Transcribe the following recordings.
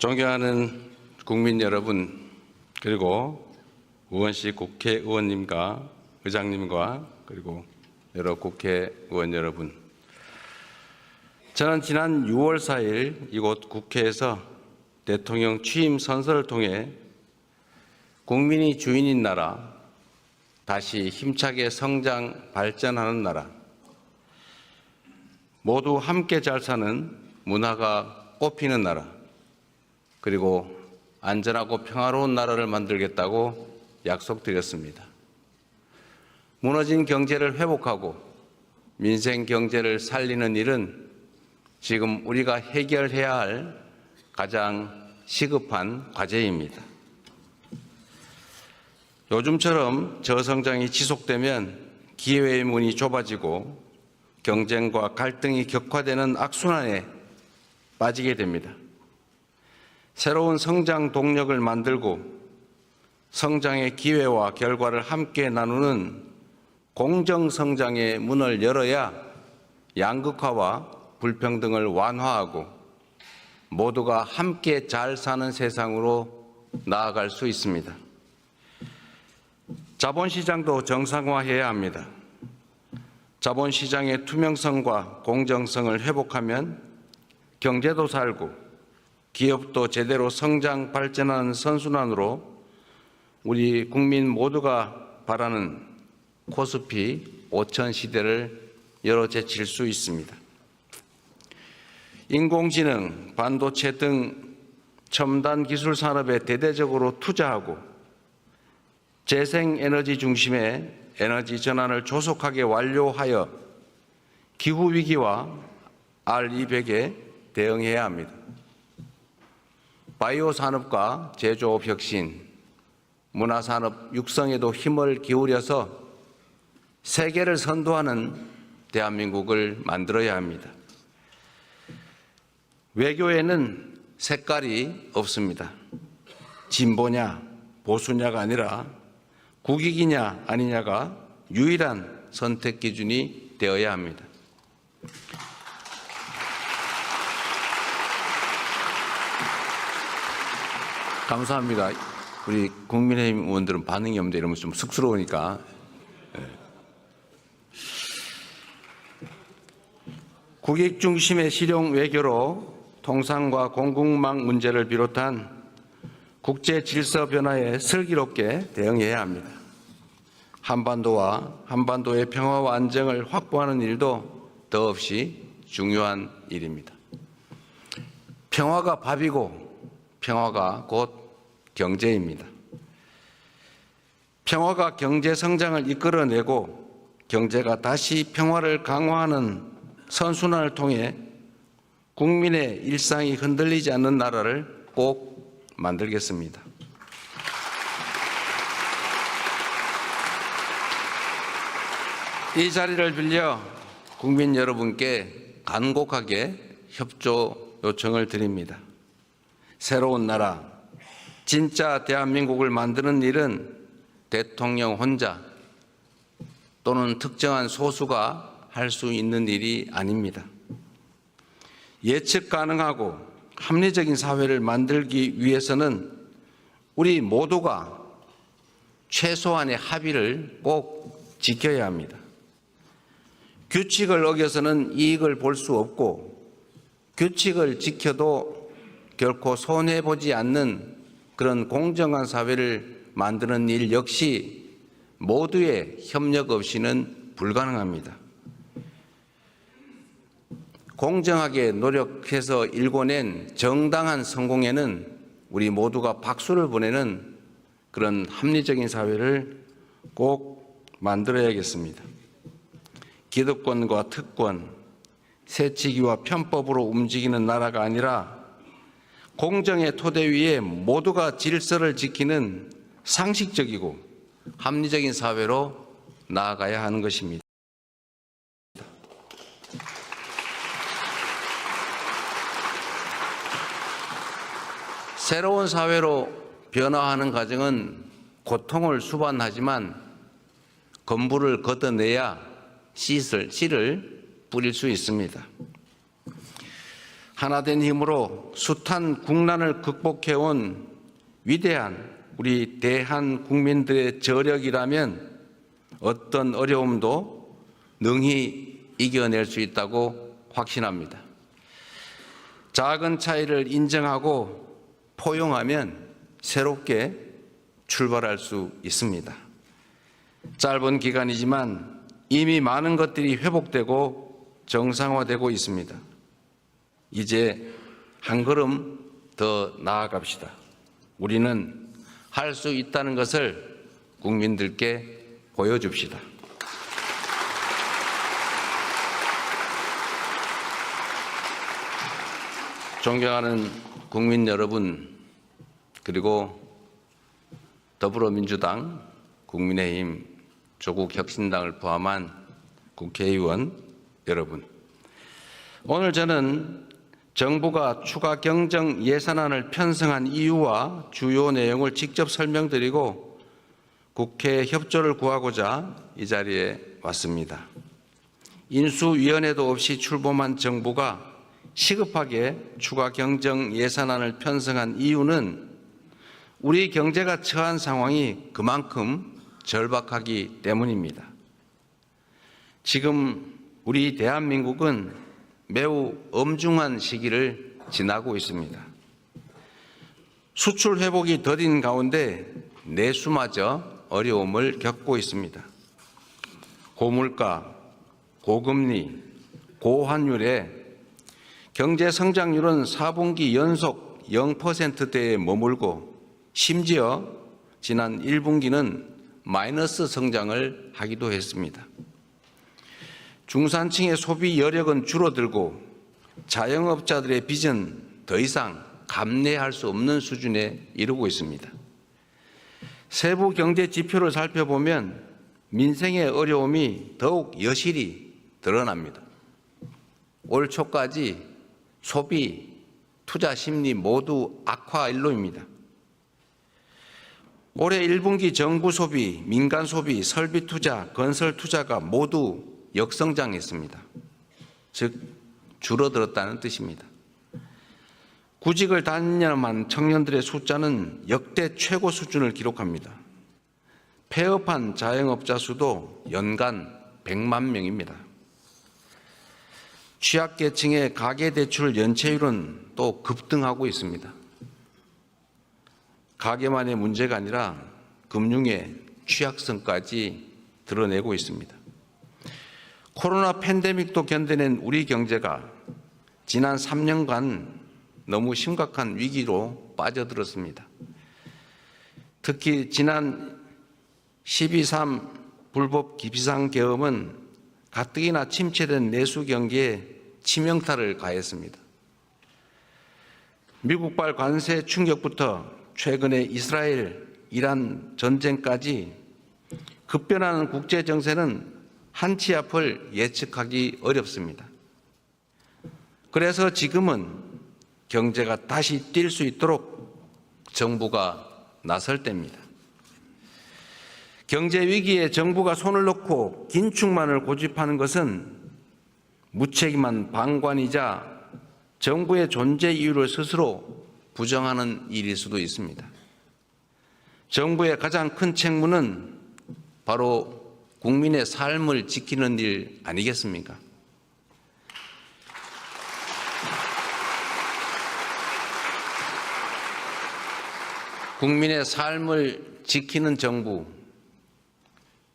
존경하는 국민 여러분, 그리고 우원식 국회의원님과 의장님과 그리고 여러 국회의원 여러분, 저는 지난 6월 4일 이곳 국회에서 대통령 취임 선서를 통해 국민이 주인인 나라, 다시 힘차게 성장 발전하는 나라, 모두 함께 잘 사는 문화가 꽃피는 나라, 그리고 안전하고 평화로운 나라를 만들겠다고 약속드렸습니다. 무너진 경제를 회복하고 민생 경제를 살리는 일은 지금 우리가 해결해야 할 가장 시급한 과제입니다. 요즘처럼 저성장이 지속되면 기회의 문이 좁아지고 경쟁과 갈등이 격화되는 악순환에 빠지게 됩니다. 새로운 성장 동력을 만들고 성장의 기회와 결과를 함께 나누는 공정성장의 문을 열어야 양극화와 불평등을 완화하고 모두가 함께 잘 사는 세상으로 나아갈 수 있습니다. 자본시장도 정상화해야 합니다. 자본시장의 투명성과 공정성을 회복하면 경제도 살고 기업도 제대로 성장 발전하는 선순환으로 우리 국민 모두가 바라는 코스피 5000 시대를 열어제칠 수 있습니다. 인공지능, 반도체 등 첨단 기술 산업에 대대적으로 투자하고 재생에너지 중심의 에너지 전환을 조속하게 완료하여 기후위기와 R200에 대응해야 합니다. 바이오 산업과 제조업 혁신, 문화산업 육성에도 힘을 기울여서 세계를 선도하는 대한민국을 만들어야 합니다. 외교에는 색깔이 없습니다. 진보냐 보수냐가 아니라 국익이냐 아니냐가 유일한 선택 기준이 되어야 합니다. 감사합니다. 우리 국민의힘 의원들은 반응이 없는데 이러면 좀 쑥스러우니까. 국익 중심의 실용 외교로 통상과 공급망 문제를 비롯한 국제 질서 변화에 슬기롭게 대응해야 합니다. 한반도와 한반도의 평화와 안정을 확보하는 일도 더없이 중요한 일입니다. 평화가 밥이고 평화가 곧 경제입니다. 평화가 경제 성장을 이끌어내고 경제가 다시 평화를 강화하는 선순환을 통해 국민의 일상이 흔들리지 않는 나라를 꼭 만들겠습니다. 이 자리를 빌려 국민 여러분께 간곡하게 협조 요청을 드립니다. 새로운 나라, 진짜 대한민국을 만드는 일은 대통령 혼자 또는 특정한 소수가 할 수 있는 일이 아닙니다. 예측 가능하고 합리적인 사회를 만들기 위해서는 우리 모두가 최소한의 합의를 꼭 지켜야 합니다. 규칙을 어겨서는 이익을 볼 수 없고 규칙을 지켜도 결코 손해보지 않는 그런 공정한 사회를 만드는 일 역시 모두의 협력 없이는 불가능합니다. 공정하게 노력해서 일궈낸 정당한 성공에는 우리 모두가 박수를 보내는 그런 합리적인 사회를 꼭 만들어야겠습니다. 기득권과 특권, 새치기와 편법으로 움직이는 나라가 아니라 공정의 토대 위에 모두가 질서를 지키는 상식적이고 합리적인 사회로 나아가야 하는 것입니다. 새로운 사회로 변화하는 과정은 고통을 수반하지만 건물을 걷어내야 씨를 뿌릴 수 있습니다. 하나된 힘으로 숱한 국난을 극복해온 위대한 우리 대한 국민들의 저력이라면 어떤 어려움도 능히 이겨낼 수 있다고 확신합니다. 작은 차이를 인정하고 포용하면 새롭게 출발할 수 있습니다. 짧은 기간이지만 이미 많은 것들이 회복되고 정상화되고 있습니다. 이제 한 걸음 더 나아갑시다. 우리는 할 수 있다는 것을 국민들께 보여줍시다. 존경하는 국민 여러분, 그리고 더불어민주당, 국민의힘, 조국혁신당을 포함한 국회의원 여러분, 오늘 저는 정부가 추가 경정 예산안을 편성한 이유와 주요 내용을 직접 설명드리고 국회 협조를 구하고자 이 자리에 왔습니다. 인수위원회도 없이 출범한 정부가 시급하게 추가 경정 예산안을 편성한 이유는 우리 경제가 처한 상황이 그만큼 절박하기 때문입니다. 지금 우리 대한민국은 매우 엄중한 시기를 지나고 있습니다. 수출 회복이 더딘 가운데 내수마저 어려움을 겪고 있습니다. 고물가, 고금리, 고환율에 경제 성장률은 4분기 연속 0%대에 머물고 심지어 지난 1분기는 마이너스 성장을 하기도 했습니다. 중산층의 소비 여력은 줄어들고 자영업자들의 빚은 더 이상 감내할 수 없는 수준에 이르고 있습니다. 세부 경제 지표를 살펴보면 민생의 어려움이 더욱 여실히 드러납니다. 올 초까지 소비, 투자 심리 모두 악화 일로입니다. 올해 1분기 정부 소비, 민간 소비, 설비 투자, 건설 투자가 모두 역성장했습니다. 즉 줄어들었다는 뜻입니다. 구직을 단념한 청년들의 숫자는 역대 최고 수준을 기록합니다. 폐업한 자영업자 수도 연간 100만 명입니다. 취약계층의 가계대출 연체율은 또 급등하고 있습니다. 가계만의 문제가 아니라 금융의 취약성까지 드러내고 있습니다. 코로나 팬데믹도 견뎌낸 우리 경제가 지난 3년간 너무 심각한 위기로 빠져들었습니다. 특히 지난 12.3 불법 비상계엄은 가뜩이나 침체된 내수 경기에 치명타를 가했습니다. 미국발 관세 충격부터 최근의 이스라엘, 이란 전쟁까지 급변하는 국제 정세는 한치 앞을 예측하기 어렵습니다. 그래서 지금은 경제가 다시 뛸 수 있도록 정부가 나설 때입니다. 경제 위기에 정부가 손을 놓고 긴축만을 고집하는 것은 무책임한 방관이자 정부의 존재 이유를 스스로 부정하는 일일 수도 있습니다. 정부의 가장 큰 책무는 바로 국민의 삶을 지키는 일 아니겠습니까? 국민의 삶을 지키는 정부,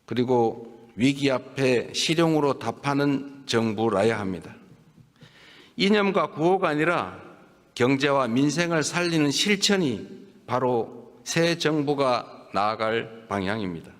그리고 위기 앞에 실용으로 답하는 정부라야 합니다. 이념과 구호가 아니라 경제와 민생을 살리는 실천이 바로 새 정부가 나아갈 방향입니다.